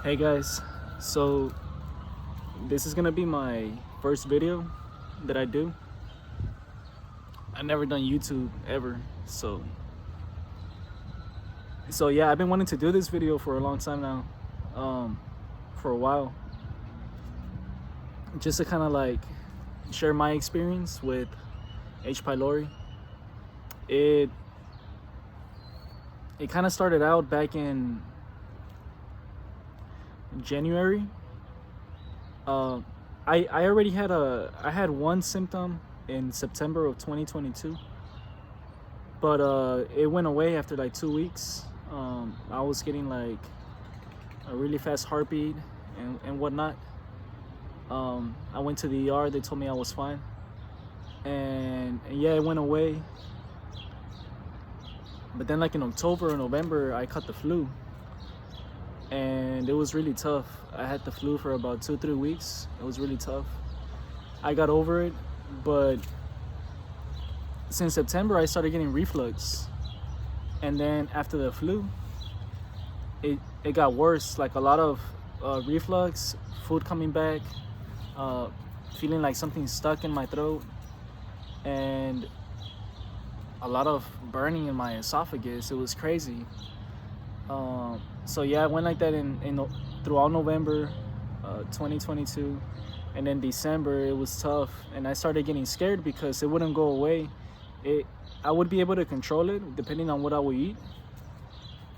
Hey guys, so this is gonna be my first video that I do. I never done YouTube ever, so yeah, I've been wanting to do this video for a long time now, for a while, just to kind of like share my experience with H. pylori. It it kind of started out back in January. I already had one symptom in September of 2022, but it went away after like 2 weeks. I was getting like a really fast heartbeat and whatnot. I went to the ER. They told me I was fine, and yeah, it went away. But then, like in October or November, I caught the flu, and it was really tough. I had the flu for about 2-3 weeks. It was really tough. I got over it, but since September I started getting reflux, and then after the flu it got worse, like a lot of reflux, food coming back, feeling like something stuck in my throat, and a lot of burning in my esophagus. It was crazy. So yeah, I went like that in throughout November 2022, and then December it was tough, and I started getting scared because it wouldn't go away. I would be able to control it depending on what I would eat,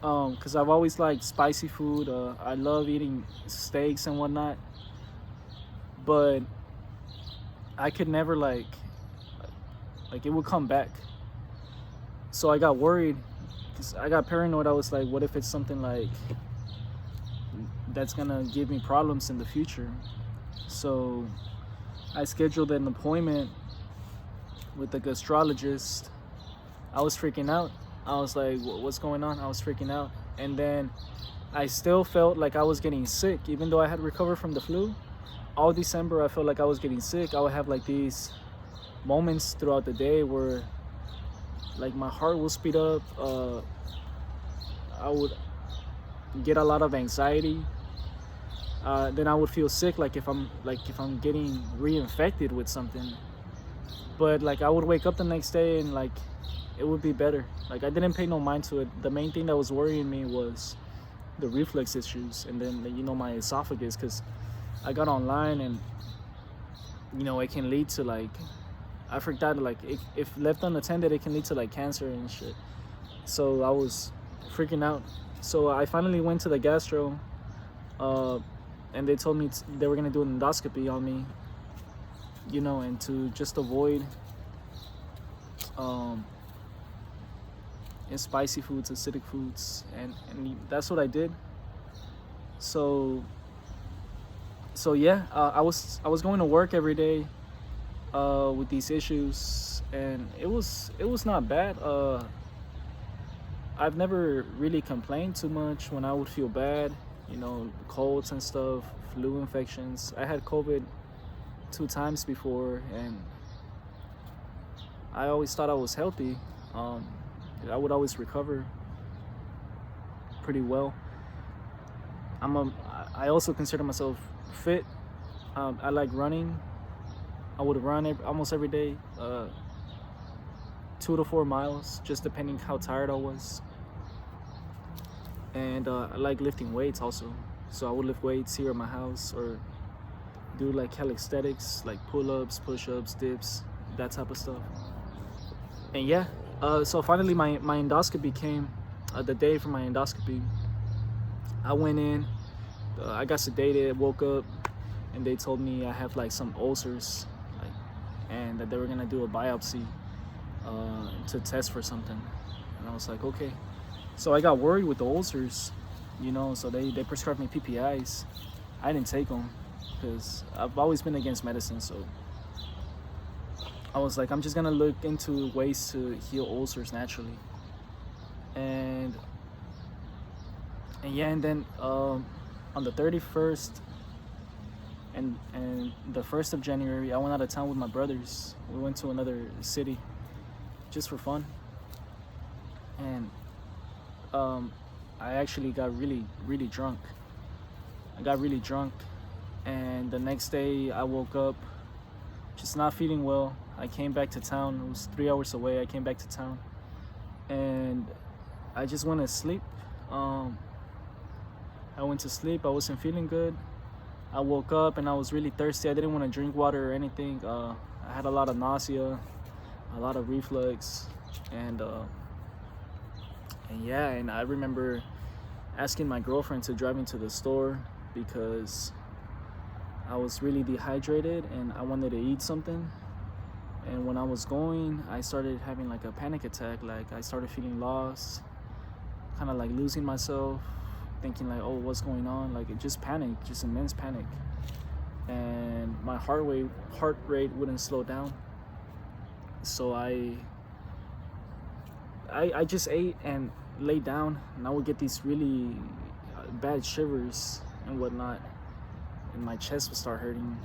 because I've always liked spicy food. I love eating steaks and whatnot, but I could never like it would come back. So I got worried, because I got paranoid. I was like, what if it's something like that's gonna give me problems in the future? So I scheduled an appointment with the gastrologist. I was freaking out. I was like, what's going on? I was freaking out. And then I still felt like I was getting sick, even though I had recovered from the flu. All December I felt like I was getting sick. I would have like these moments throughout the day where like my heart will speed up. I would get a lot of anxiety. Then I would feel sick, like if I'm getting reinfected with something. But like I would wake up the next day and like it would be better. Like I didn't pay no mind to it. The main thing that was worrying me was the reflux issues, and then my esophagus, because I got online, and it can lead to like, I freaked out, like if left unattended it can lead to like cancer and shit. So I was freaking out. So I finally went to the gastro, and they told me they were gonna do an endoscopy on me, and to just avoid spicy foods, acidic foods, and that's what I did. So yeah, I was going to work every day with these issues, and it was not bad. I've never really complained too much when I would feel bad, colds and stuff, flu infections. I had COVID 2 times before, and I always thought I was healthy. I would always recover pretty well. I also consider myself fit. I like running. I would run almost every day, 2 to 4 miles, just depending how tired I was. And I like lifting weights also. So I would lift weights here at my house, or do like calisthenics, like pull-ups, push-ups, dips, that type of stuff. And yeah, so finally my endoscopy came. The day for my endoscopy, I went in, I got sedated, woke up, and they told me I have like some ulcers, and that they were gonna do a biopsy to test for something. And I was like, okay. So I got worried with the ulcers, so they prescribed me PPIs. I didn't take them because I've always been against medicine. So I was like, I'm just gonna look into ways to heal ulcers naturally. And yeah, and then on the 31st and the 1st of January, I went out of town with my brothers. We went to another city just for fun, and I actually got really drunk. I got really drunk, and the next day I woke up just not feeling well. I came back to town. It was 3 hours away. I came back to town, and I just went to sleep. I went to sleep. I wasn't feeling good. I woke up and I was really thirsty. I didn't want to drink water or anything. I had a lot of nausea, a lot of reflux, and yeah. And I remember asking my girlfriend to drive me to the store because I was really dehydrated and I wanted to eat something. And when I was going, I started having like a panic attack. Like I started feeling lost, kind of like losing myself, thinking like, oh, what's going on? Like it just panic, just immense panic. And my heart rate wouldn't slow down. So I just ate and laid down, and I would get these really bad shivers and whatnot, and my chest would start hurting.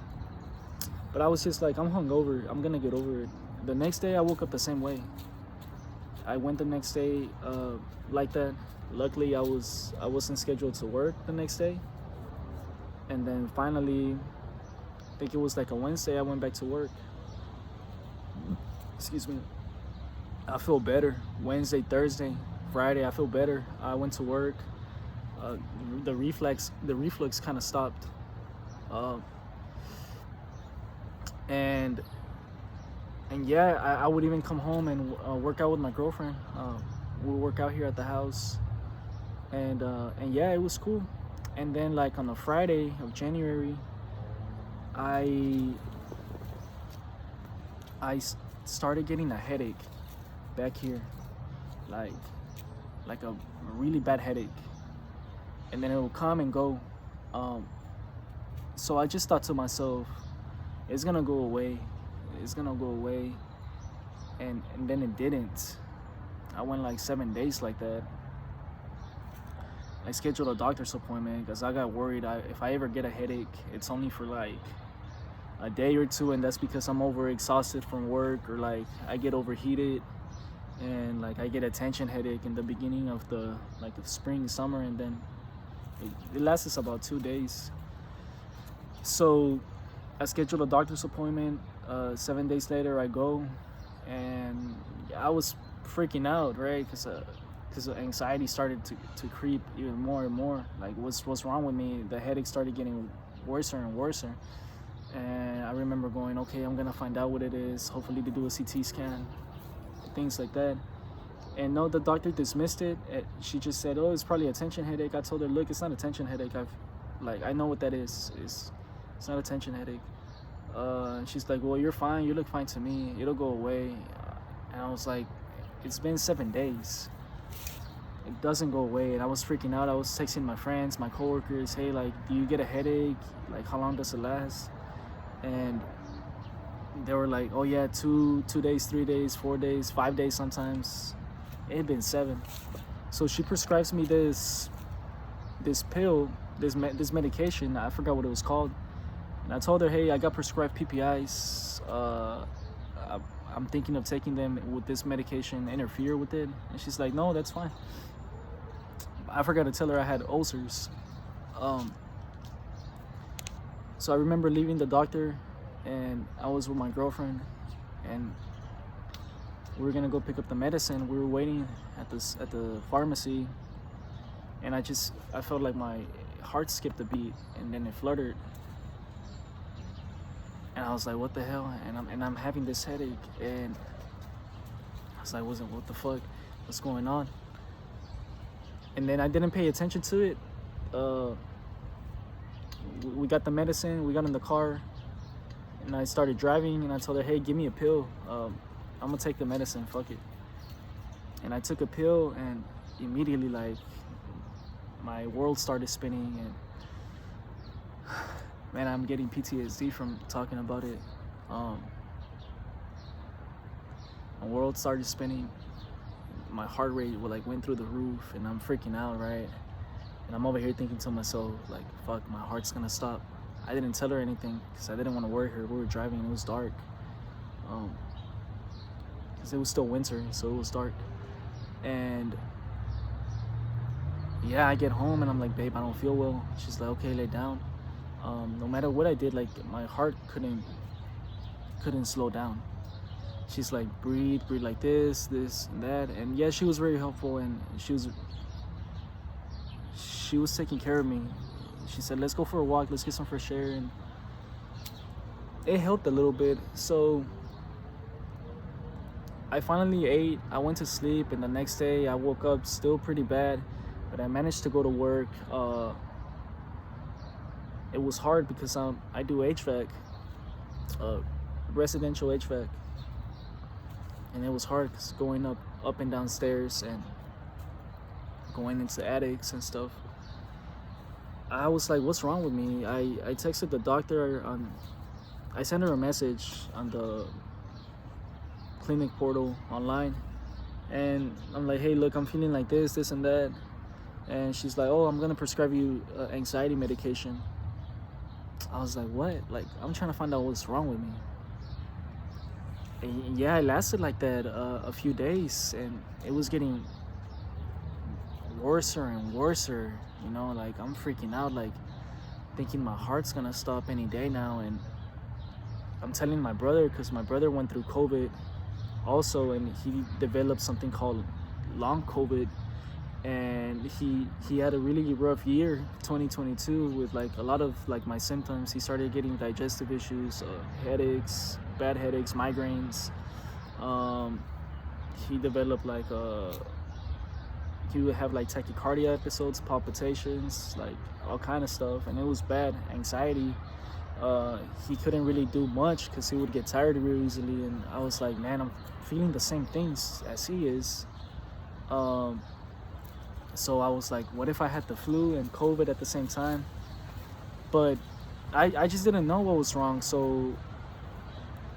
But I was just like, I'm hungover, I'm gonna get over it. The next day I woke up the same way. I went the next day like that. Luckily I wasn't scheduled to work the next day. And then finally, I think it was like a Wednesday, I went back to work. Excuse me. I feel better. Wednesday, Thursday, Friday, I feel better. I went to work. The reflux kind of stopped. And yeah, I would even come home and work out with my girlfriend. We would work out here at the house, and yeah, it was cool. And then like on a Friday of January, I started getting a headache back here, like a really bad headache, and then it will come and go. So I just thought to myself, it's gonna go away. It's gonna go away. And then it didn't. I went like 7 days like that. I scheduled a doctor's appointment because I got worried. If I ever get a headache, it's only for like a day or two, and that's because I'm overexhausted from work, or like I get overheated, and like I get a tension headache in the beginning of the spring, summer, and then it lasts about 2 days. So I scheduled a doctor's appointment. 7 days later I go, and I was freaking out, right? Because anxiety started to creep even more and more. Like what's wrong with me? The headache started getting worse and worse. And I remember going, okay, I'm gonna find out what it is. Hopefully they do a CT scan, things like that. And no, the doctor dismissed it. She just said, oh, it's probably a tension headache. I told her, look, it's not a tension headache. I know what that is. It's not a tension headache. She's like, well, you're fine. You look fine to me. It'll go away. And I was like, it's been 7 days. It doesn't go away. And I was freaking out. I was texting my friends, my coworkers, hey, like, do you get a headache? Like, how long does it last? And they were like, oh yeah, 2 days, 3 days, 4 days, 5 days sometimes. It had been 7. So she prescribes me this pill, this medication. I forgot what it was called. And I told her, hey, I got prescribed PPIs. I'm thinking of taking them. Would this medication interfere with it? And she's like, no, that's fine. I forgot to tell her I had ulcers. So I remember leaving the doctor, and I was with my girlfriend, and we were gonna go pick up the medicine. We were waiting at the pharmacy, and I felt like my heart skipped a beat, and then it fluttered. And I was like, what the hell? And I'm having this headache, and I was like, what the fuck? What's going on? And then I didn't pay attention to it. We got the medicine, we got in the car, and I started driving, and I told her, hey, give me a pill. I'm gonna take the medicine, fuck it. And I took a pill, and immediately, like, my world started spinning, and man, I'm getting PTSD from talking about it. My world started spinning. My heart rate went through the roof, and I'm freaking out, right? And I'm over here thinking to myself, like, fuck, my heart's gonna stop. I didn't tell her anything because I didn't want to worry her. We were driving, it was dark. Because it was still winter, so it was dark. And yeah, I get home and I'm like, babe, I don't feel well. She's like, okay, lay down. No matter what I did, like my heart couldn't slow down. She's like, breathe like this and that. And yeah, she was very helpful, and she was taking care of me. She said, let's go for a walk, let's get some fresh air, and it helped a little bit. So I finally ate, I went to sleep, and the next day I woke up still pretty bad, but I managed to go to work. It was hard because I do HVAC, residential HVAC, and it was hard because going up and down stairs and going into attics and stuff. I was like, what's wrong with me? I texted the doctor I sent her a message on the clinic portal online, and I'm like, hey, look, I'm feeling like this and that. And she's like, oh, I'm gonna prescribe you anxiety medication. I was like, what? Like, I'm trying to find out what's wrong with me. And yeah, it lasted like that a few days, and it was getting worser and worser. You know, like I'm freaking out, like thinking my heart's gonna stop any day now. And I'm telling my brother, because my brother went through COVID also, and he developed something called long COVID, and he had a really rough year, 2022, with like a lot of like my symptoms. He started getting digestive issues, headaches, bad headaches, migraines. He developed like he would have like tachycardia episodes, palpitations, like all kind of stuff, and it was bad. Anxiety. He couldn't really do much because he would get tired real easily, and I was like, man, I'm feeling the same things as he is. So I was like, what if I had the flu and COVID at the same time? But I just didn't know what was wrong. So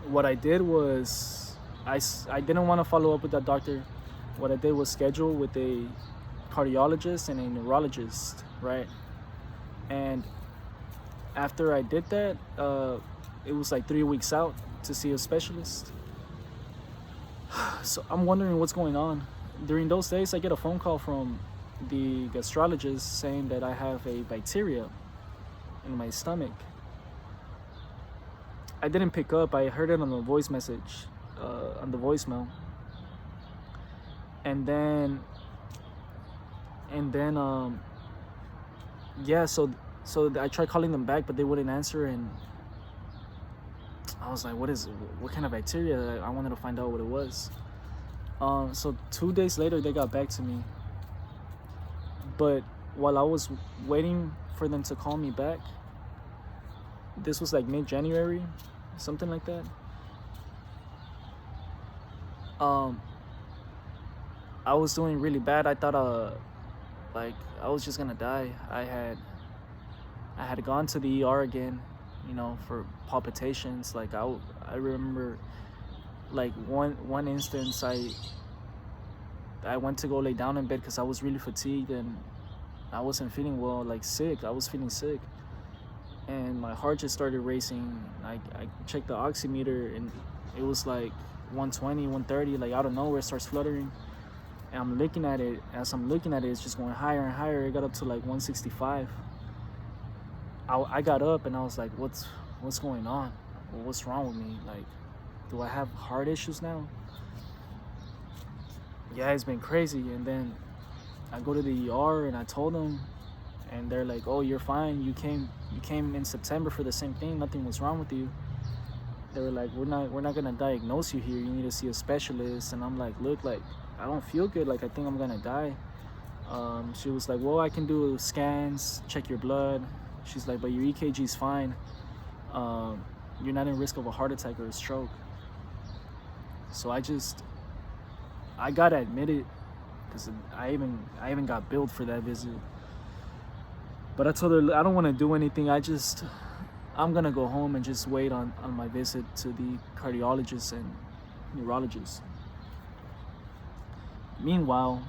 what I did was I didn't want to follow up with that doctor. What I did was schedule with a cardiologist and a neurologist, right? And after I did that, it was like 3 weeks out to see a specialist. So I'm wondering what's going on. During those days, I get a phone call from the gastrologist saying that I have a bacteria in my stomach. I didn't pick up. I heard it on the voice message, on the voicemail. And then yeah, so I tried calling them back, but they wouldn't answer, and I was like, what kind of bacteria? I wanted to find out what it was. So 2 days later, they got back to me. But while I was waiting for them to call me back, this was like mid-January, something like that. I was doing really bad. I thought like I was just gonna die. I had gone to the ER again, you know, for palpitations. Like I remember like one instance I went to go lay down in bed because I was really fatigued and I wasn't feeling well, like sick. I was feeling sick, and my heart just started racing. I checked the oximeter and it was like 120, 130, like out of nowhere it starts fluttering. And I'm looking at it. As I'm looking at it, it's just going higher and higher. It got up to like 165. I got up and I was like, what's going on? What's wrong with me? Like, do I have heart issues now? Yeah, it's been crazy. And then I go to the ER and I told them, and they're like, oh, you're fine. You came in September for the same thing. Nothing was wrong with you. They were like, we're not gonna diagnose you here. You need to see a specialist. And I'm like, look, like I don't feel good. Like I think I'm gonna die. She was like, well, I can do scans, check your blood. She's like, but your EKG's fine. You're not in risk of a heart attack or a stroke. So I got admitted because I even got billed for that visit. But I told her I don't want to do anything. I'm gonna go home and just wait on my visit to the cardiologist and neurologist. Meanwhile,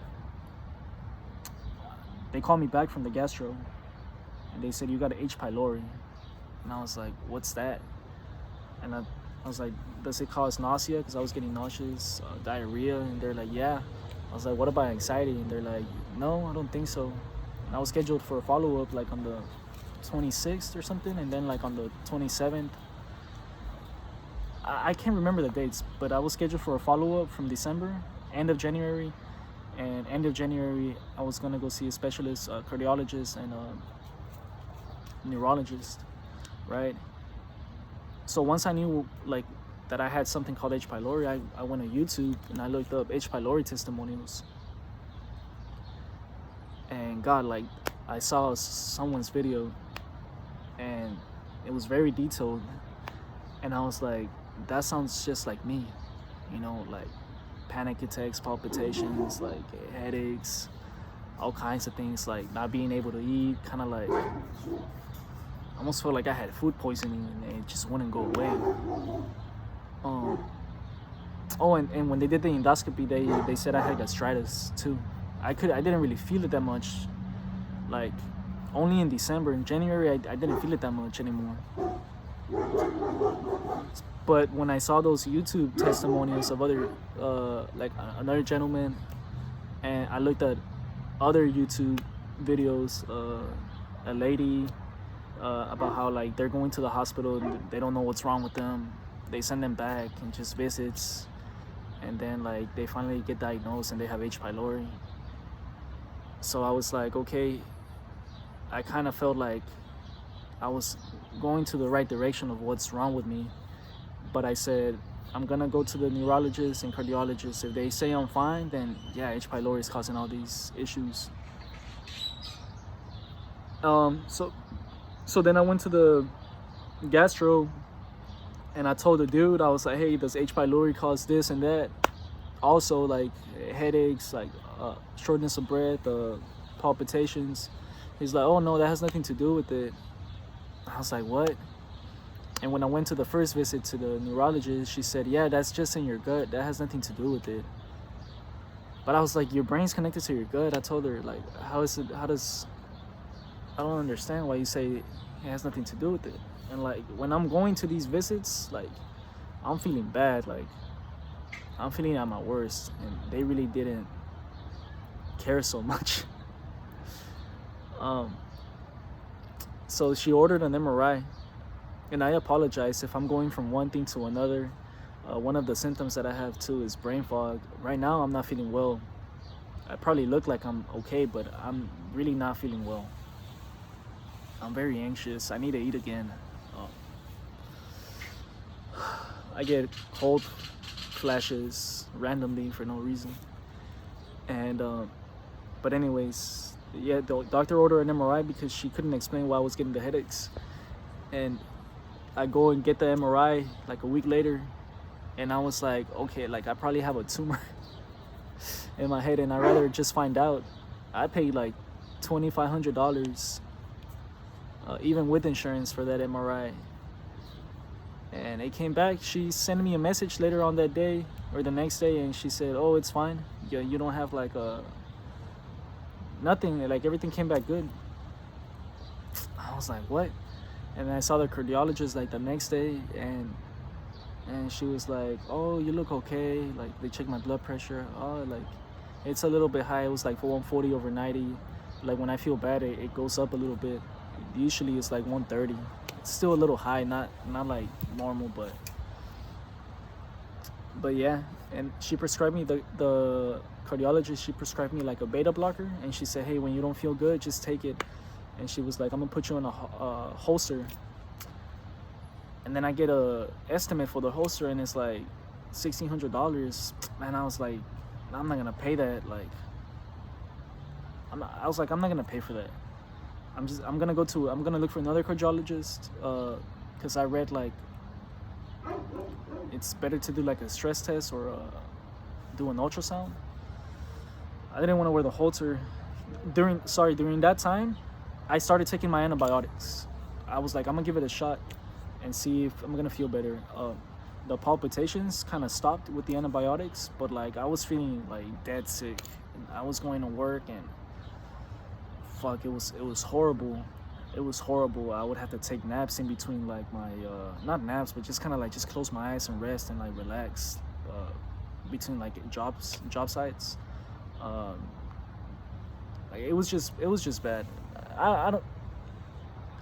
they called me back from the gastro and they said, you got an H. pylori. And I was like, what's that? And I was like, does it cause nausea? Because I was getting nauseous, diarrhea. And they're like, yeah. I was like, what about anxiety? And they're like, no, I don't think so. and I was scheduled for a follow-up like on the 26th or something, and then like on the 27th. I can't remember the dates, but I was scheduled for a follow-up from December, end of January, and end of January I was gonna go see a specialist, cardiologist, and a neurologist, right? So once I knew like that I had something called H. pylori, I went on YouTube and I looked up H. pylori testimonials. And God, like, I saw someone's video and it was very detailed. And I was like, that sounds just like me, you know, like panic attacks, palpitations, like headaches, all kinds of things, like not being able to eat, kind of like, I almost felt like I had food poisoning and it just wouldn't go away. Oh, and when they did the endoscopy, they said I had gastritis too. I didn't really feel it that much, like only in December. In January, I didn't feel it that much anymore. But when I saw those YouTube testimonials of other, like another gentleman, and I looked at other YouTube videos, a lady, about how like they're going to the hospital and they don't know what's wrong with them. They send them back and just visits, and then like they finally get diagnosed and they have H. pylori. So I was like, okay, I kind of felt like I was going to the right direction of what's wrong with me. But I said, I'm gonna go to the neurologist and cardiologist. If they say I'm fine, then yeah, H. pylori is causing all these issues. So then I went to the gastro and I told the dude, I was like, hey, does H. pylori cause this and that? Also like headaches, like shortness of breath, palpitations. He's like, oh no, that has nothing to do with it. I was like, what? And when I went to the first visit to the neurologist, she said, yeah, that's just in your gut. That has nothing to do with it. But I was like, your brain's connected to your gut. I told her, like, I don't understand why you say it has nothing to do with it. And like, when I'm going to these visits, like, I'm feeling bad. Like, I'm feeling at my worst. And they really didn't care so much. So she ordered an MRI. And I apologize if I'm going from one thing to another. One of the symptoms that I have too is brain fog. Right now, I'm not feeling well. I probably look like I'm okay, but I'm really not feeling well. I'm very anxious. I need to eat again. I get cold flashes randomly for no reason. And but anyways, yeah, the doctor ordered an MRI because she couldn't explain why I was getting the headaches. And I go and get the MRI like a week later, and I was like, okay, like I probably have a tumor in my head, and I'd rather just find out. I paid like $2,500, even with insurance, for that MRI. And it came back. She sent me a message later on that day or the next day, and she said, oh, it's fine. Yeah, you don't have like nothing. Like everything came back good. I was like, what? And then I saw the cardiologist like the next day, and she was like, oh, you look okay. Like they checked my blood pressure. Oh, like it's a little bit high. It was like 140/90. Like when I feel bad, it goes up a little bit. Usually it's like 130. It's still a little high, not like normal, but yeah. And she prescribed me, the cardiologist, she prescribed me like a beta blocker, and she said, hey, when you don't feel good, just take it. And she was like, I'm gonna put you in a holster. And then I get a estimate for the holster, and it's like $1,600. Man, I was like, I'm not gonna pay that. Like, I'm not gonna pay for that. I'm gonna look for another cardiologist, because I read like it's better to do like a stress test or do an ultrasound. I didn't want to wear the holster. During that time, I started taking my antibiotics. I was like, I'm gonna give it a shot and see if I'm gonna feel better. The palpitations kind of stopped with the antibiotics, but like I was feeling like dead sick. I was going to work and fuck, it was horrible. It was horrible. I would have to take naps in between, like my not naps, but just kind of like just close my eyes and rest and like relax between like job sites. Like it was just bad. I don't.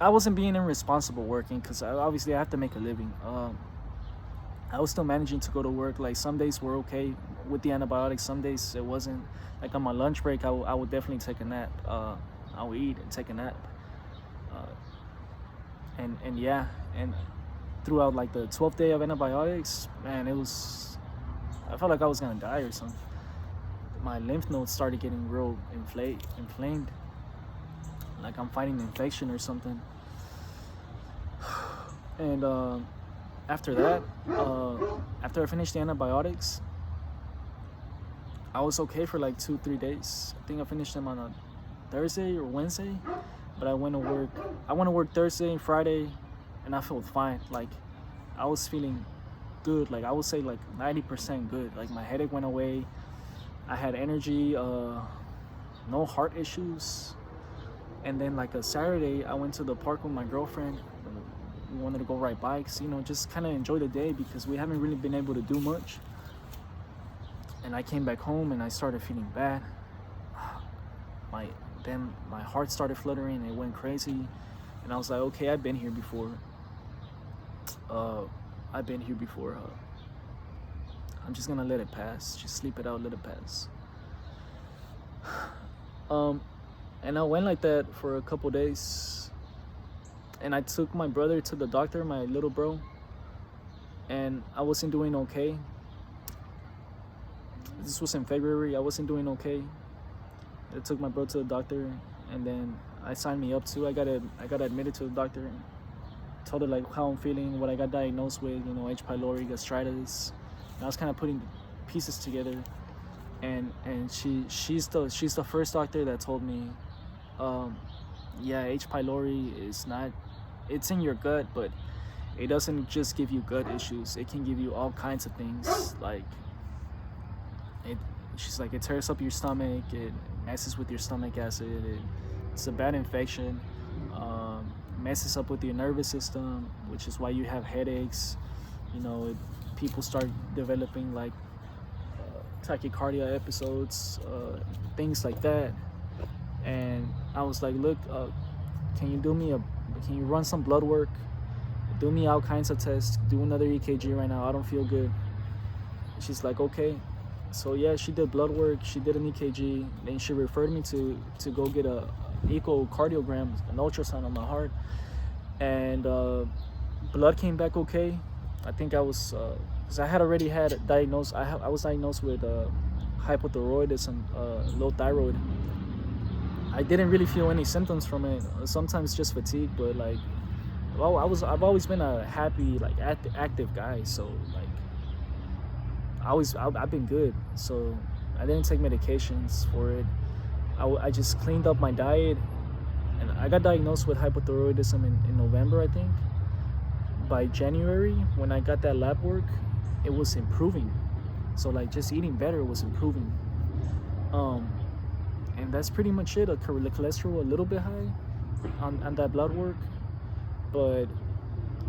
I wasn't being irresponsible working because obviously I have to make a living. I was still managing to go to work. Like some days were okay with the antibiotics. Some days it wasn't. Like on my lunch break, I would definitely take a nap. I would eat and take a nap. And yeah, and throughout like the 12th day of antibiotics, man, I felt like I was gonna die or something. My lymph nodes started getting real inflamed, like I'm fighting an infection or something. And after that, after I finished the antibiotics, I was okay for like 2-3 days. I think I finished them on a Thursday or Wednesday, but I went to work. I went to work Thursday and Friday, and I felt fine. Like I was feeling good. Like I would say like 90% good. Like my headache went away. I had energy. No heart issues. And then like a Saturday, I went to the park with my girlfriend. We wanted to go ride bikes, just kind of enjoy the day because we haven't really been able to do much. And I came back home and I started feeling bad. Then my heart started fluttering. It went crazy. And I was like, okay, I've been here before. I'm just gonna let it pass. Just sleep it out, let it pass. And I went like that for a couple days. And I took my brother to the doctor, my little bro. And I wasn't doing okay. This was in February. I wasn't doing okay. I took my bro to the doctor, and then I signed me up too. I got admitted to the doctor and told her like how I'm feeling, what I got diagnosed with, H. pylori, gastritis. And I was kind of putting pieces together. And she's the first doctor that told me, yeah, H. pylori is not, it's in your gut, but it doesn't just give you gut issues. It can give you all kinds of things. Like she's like, it tears up your stomach, it messes with your stomach acid, it's a bad infection, messes up with your nervous system, which is why you have headaches. People start developing like tachycardia episodes, things like that. And I was like, look, can you run some blood work, do me all kinds of tests, do another EKG right now, I don't feel good. She's like, okay. So yeah, she did blood work, she did an EKG, then she referred me to go get a echocardiogram, an ultrasound on my heart. And blood came back okay. I think I was, because I had already had diagnosed, I was diagnosed with hypothyroidism, low thyroid. I didn't really feel any symptoms from it. Sometimes just fatigue, but like, well, I've always been a happy, like active guy. So like, I've been good. So I didn't take medications for it. I just cleaned up my diet, and I got diagnosed with hypothyroidism in November, I think. By January, when I got that lab work, it was improving. So like, just eating better was improving. And that's pretty much it. The cholesterol a little bit high on that blood work, but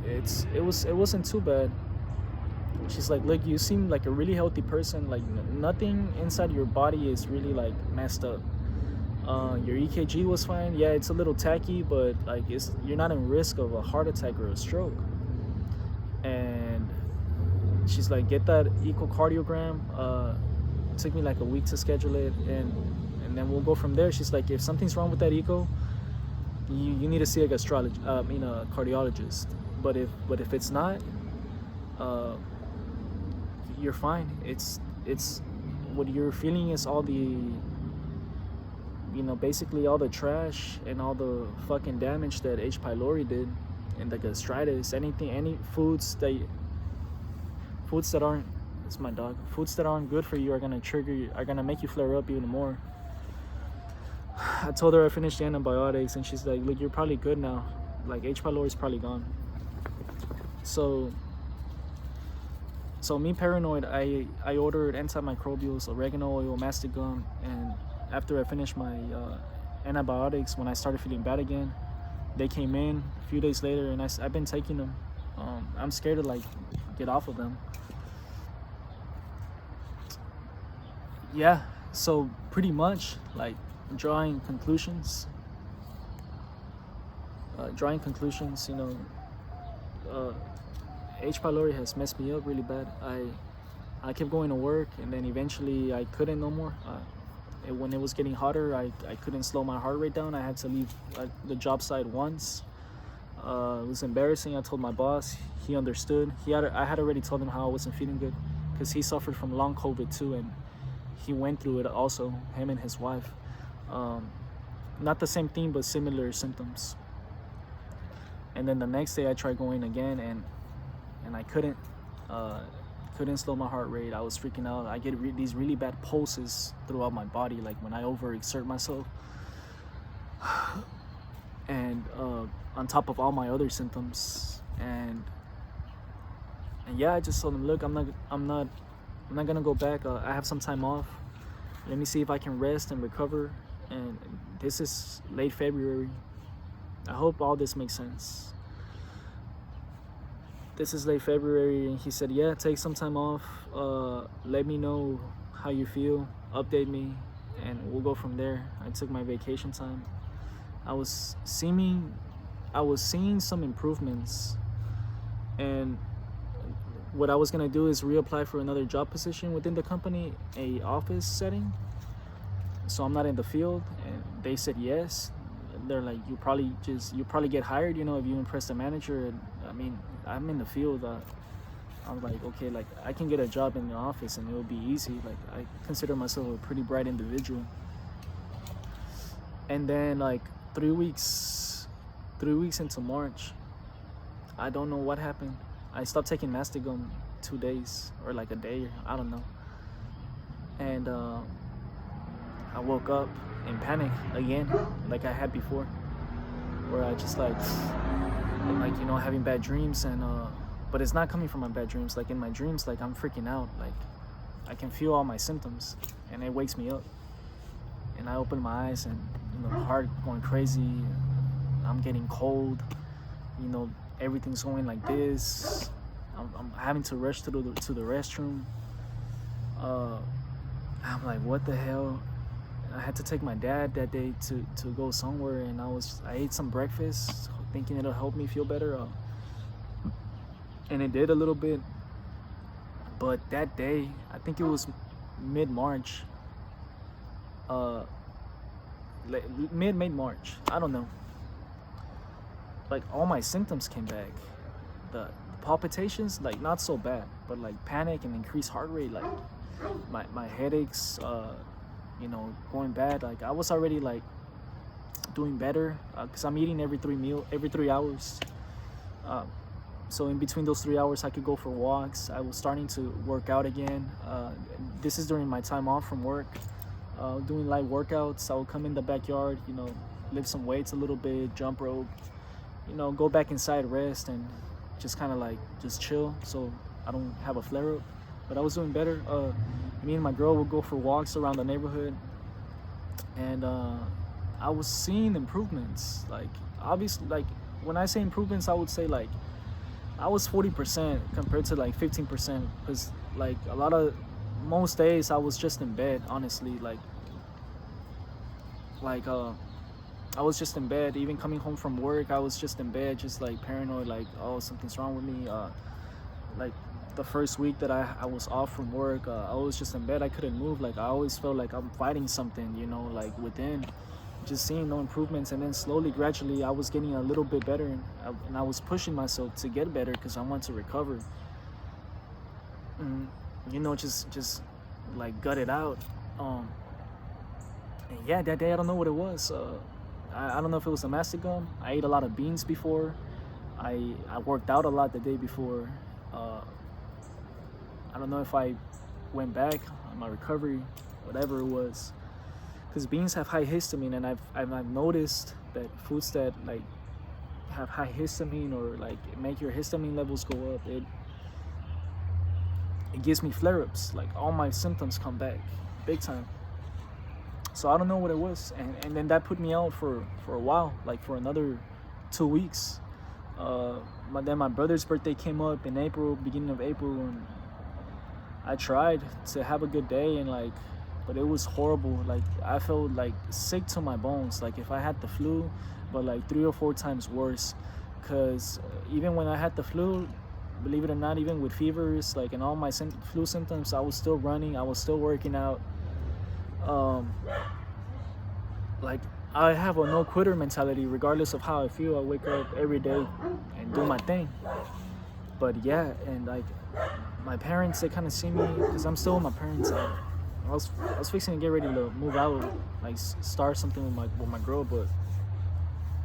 it wasn't too bad. She's like, look, you seem like a really healthy person. Like nothing inside your body is really like messed up. Your EKG was fine. Yeah, it's a little tacky, but like you're not in risk of a heart attack or a stroke. And she's like, get that echocardiogram. It took me like a week to schedule it, and then we'll go from there. She's like, if something's wrong with that echo, you need to see a cardiologist. But if it's not, you're fine. It's what you're feeling is all the, basically all the trash and all the fucking damage that H. pylori did, and the gastritis. Any foods that aren't, it's my dog. Foods that aren't good for you are gonna make you flare up even more. I told her I finished the antibiotics, and she's like, look, you're probably good now. Like H. pylori is probably gone. So me paranoid, I ordered antimicrobials, oregano oil, mastic gum, and after I finished my antibiotics, when I started feeling bad again, they came in a few days later, and I've been taking them. I'm scared to like get off of them. Yeah, so pretty much like drawing conclusions. You know, uh, H. pylori has messed me up really bad. I kept going to work, and then eventually I couldn't no more. When it was getting hotter, I couldn't slow my heart rate down. I had to leave the job site once. It was embarrassing. I told my boss. He understood. I had already told him how I wasn't feeling good, because he suffered from long COVID too, and he went through it also, him and his wife. Not the same thing, but similar symptoms. And then the next day I tried going again, and I couldn't slow my heart rate. I was freaking out. I get these really bad pulses throughout my body, like when I overexert myself. And on top of all my other symptoms, and yeah, I just told him, look, I'm not gonna go back. I have some time off. Let me see if I can rest and recover. And this is late February. I hope all this makes sense. This is late February, and he said, yeah, take some time off. Let me know how you feel. Update me, and we'll go from there. I took my vacation time. I was seeing some improvements, and what I was gonna do is reapply for another job position within the company, a office setting. So I'm not in the field, and they said yes. They're like, you probably get hired, you know, if you impress the manager. And I mean, I'm in the field. I'm like, okay, like I can get a job in the office and it will be easy. Like I consider myself a pretty bright individual. And then like 3 weeks into March, I don't know what happened. I stopped taking Mastigum 2 days, or like a day, I don't know. And I woke up in panic again, like I had before, where I just like you know, having bad dreams, and but it's not coming from my bad dreams. Like in my dreams, like I'm freaking out, like I can feel all my symptoms, and it wakes me up, and I open my eyes, and you know, heart going crazy, I'm getting cold, you know, everything's going like this. I'm having to rush to the restroom. I'm like, what the hell? I had to take my dad that day to go somewhere, and I ate some breakfast thinking it'll help me feel better, and it did a little bit. But that day, I think it was mid-March, mid-March, I don't know, like all my symptoms came back. The palpitations, like not so bad, but like panic and increased heart rate, like my headaches, you know, going bad. Like I was already like doing better, because I'm eating every 3 hours. So in between those 3 hours, I could go for walks. I was starting to work out again. This is during my time off from work, doing light workouts. I would come in the backyard, you know, lift some weights a little bit, jump rope, you know, go back inside, rest, and just kind of like just chill so I don't have a flare up. But I was doing better. Me and my girl would go for walks around the neighborhood, and I was seeing improvements. Like obviously, like when I say improvements, I would say like I was 40% compared to like 15%, because like most days I was just in bed, honestly. I was just in bed. Even coming home from work, I was just in bed, just like paranoid, like, oh, something's wrong with me. Like the first week that I was off from work, I was just in bed. I couldn't move. Like I always felt like I'm fighting something, you know, like within, just seeing no improvements. And then slowly, gradually, I was getting a little bit better, and I was pushing myself to get better because I want to recover. You know, just like gut it out. And yeah, that day I don't know what it was. I don't know if it was a Mastigum. I ate a lot of beans before. I worked out a lot the day before. I don't know if I went back on my recovery, whatever it was, because beans have high histamine, and I've noticed that foods that like have high histamine or like make your histamine levels go up, it gives me flare-ups. Like all my symptoms come back big time. So I don't know what it was, and then that put me out for a while, like for another 2 weeks. Then my brother's birthday came up in beginning of April, and I tried to have a good day and like but it was horrible. Like I felt like sick to my bones, like if I had the flu, but like 3 or 4 times worse. Because even when I had the flu, believe it or not, even with fevers, like, and all my flu symptoms, I was still running, I was still working out. Like I have a no quitter mentality. Regardless of how I feel, I wake up every day and do my thing. But yeah, and like my parents, they kind of see me, because I'm still with my parents. I was fixing to get ready to move out, like start something with my girl, but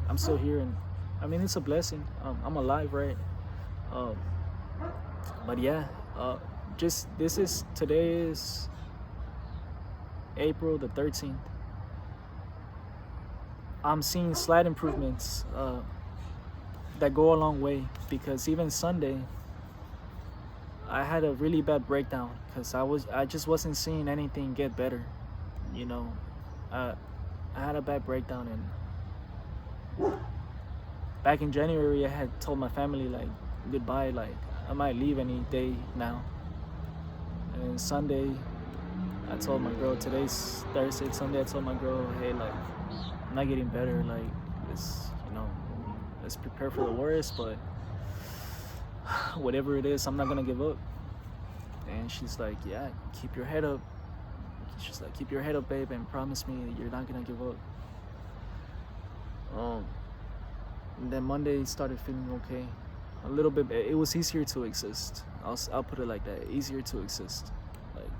I'm still here, and I mean, it's a blessing. I'm alive, right? But yeah, today is April the 13th. I'm seeing slight improvements that go a long way, because even Sunday I had a really bad breakdown, because I just wasn't seeing anything get better, you know. I had a bad breakdown, and back in January I had told my family like goodbye, like I might leave any day now. And Sunday I told my girl, today's Thursday, Sunday I told my girl, hey, like I'm not getting better, like let's prepare for the worst, but whatever it is, I'm not gonna give up. And she's like, yeah, keep your head up. She's like, keep your head up, babe, and promise me that you're not gonna give up. And then Monday started feeling okay, a little bit. It was easier to exist. I'll put it like that, easier to exist. Like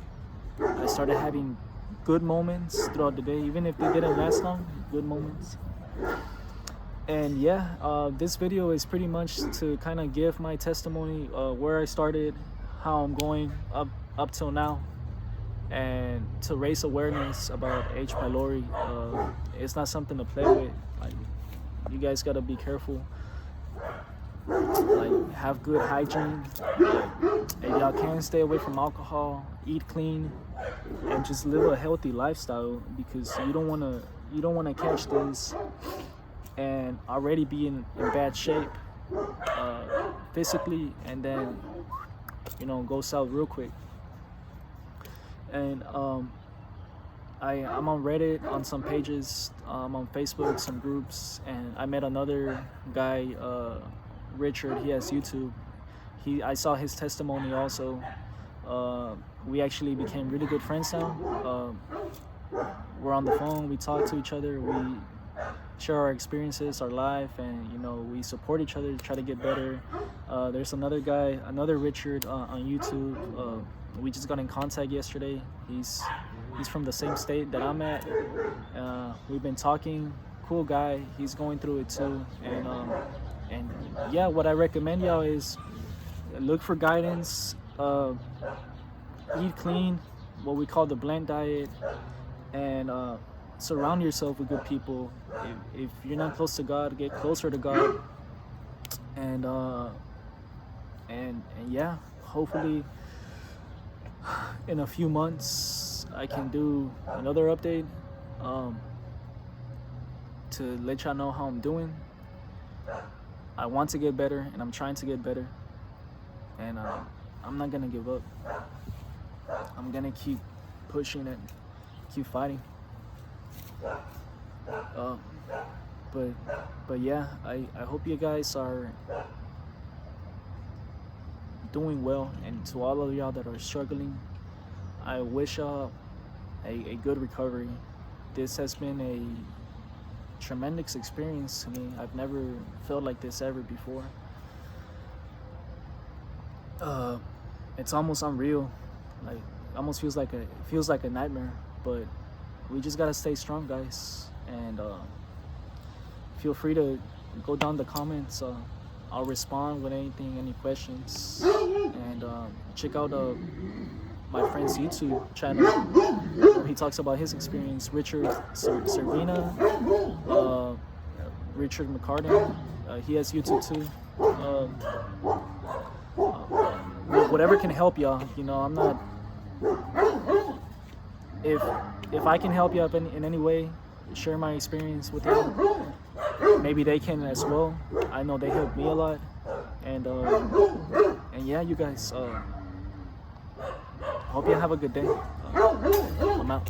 I started having good moments throughout the day, even if they didn't last long. Good moments. And yeah, this video is pretty much to kind of give my testimony, where I started, how I'm going up till now, and to raise awareness about H. pylori. It's not something to play with. Like, you guys gotta be careful. Like, have good hygiene. If y'all can, stay away from alcohol, eat clean, and just live a healthy lifestyle, because you don't wanna catch this and already be in bad shape physically, and then go south real quick. And I'm on Reddit, on some pages, on Facebook, some groups, and I met another guy, Richard. He has YouTube. I saw his testimony also. We actually became really good friends now. We're on the phone, we talk to each other, we share our experiences, our life, and we support each other to try to get better. There's another guy, another Richard, on YouTube. We just got in contact yesterday. He's from the same state that I'm at. We've been talking. Cool guy. He's going through it too. And yeah, what I recommend y'all is look for guidance. Eat clean, what we call the blend diet, and surround yourself with good people. If you're not close to God, get closer to God. And yeah, hopefully in a few months I can do another update to let y'all know how I'm doing. I want to get better, and I'm trying to get better, and I'm not gonna give up. I'm gonna keep pushing it, keep fighting. But yeah, I hope you guys are doing well, and to all of y'all that are struggling, I wish y'all a good recovery. This has been a tremendous experience to me. I've never felt like this ever before. It's almost unreal. Like, almost feels like a nightmare. But we just gotta stay strong, guys. And feel free to go down the comments. I'll respond with anything, any questions. And check out my friend's YouTube channel where he talks about his experience. Richard Servina, Richard McCartan. He has YouTube too. Whatever can help y'all. I'm not. If I can help you up in any way, share my experience with them. Maybe they can as well. I know they helped me a lot. And yeah, you guys. Hope you have a good day. I'm out.